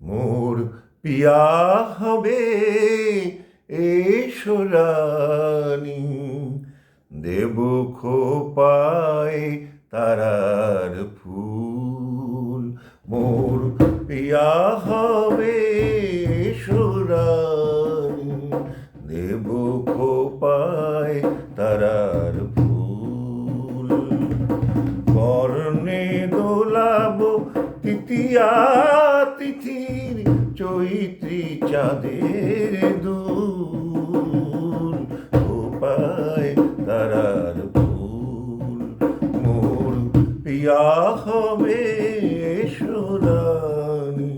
মোর পিয়া হবে এসো রানী, দেব খোপায় তারার ফুল। মোর পিয়া হবে এসো রানী, দেব খোপায় তারার ফুল। কর্ণে দোলাবো তৃতীয়া তিথির চৈত্রী চাঁদের দুল, খোপায় তারার ফুল। মোর পিয়া হবে এসো রানী,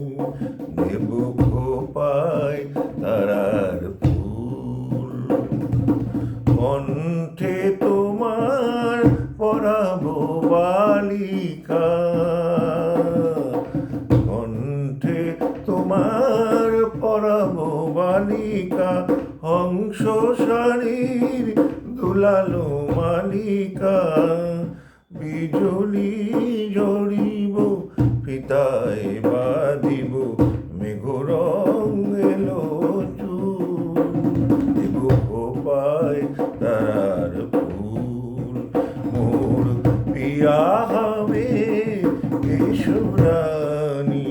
দেব খোপায় তারার ফুল। কণ্ঠে তোমার পরাবো বালিকা, কণ্ঠে তোমার পরাবো বালিকা, হংস শাড়ির দুলালো মালিকা। বিজলি জড়িব ফিতায় বাঁধিব, মেঘ রং এলো চুল, দেব খোপায় তারার ফুল। মোর পিয়া হবে এসো রানী,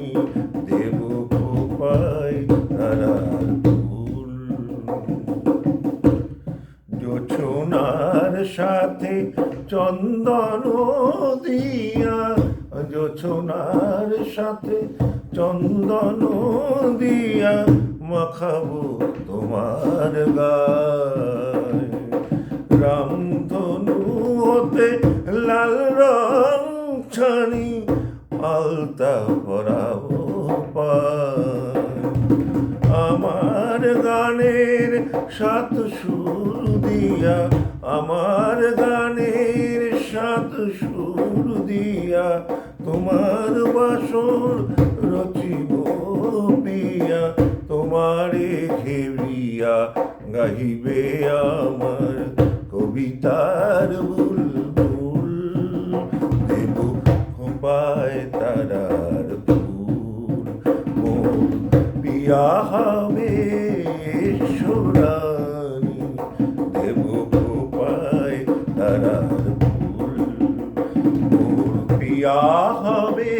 দেব খোপায় তারার ফুল। জোছনার সাথে চন্দন দিয়া, জোছনার সাথে চন্দন দিয়া, মাখাবো তোমার গায়। রামধনু হতে লাল রং ছানি, আলতা পরাবো পায়। আমার গানের সাত সুর দিয়া, আমার গানের সাত সুর দিয়া, তোমার বাসর রচিব পিয়া। তোমারে ঘেরিয়া গাহিবে আমার কবিতার বুলবুল, দেব খোপায় তারার ফুল। মোর পিয়া হবে এসো রানী, দেব খোপায় তারার ফুল। মোর পিয়া হবে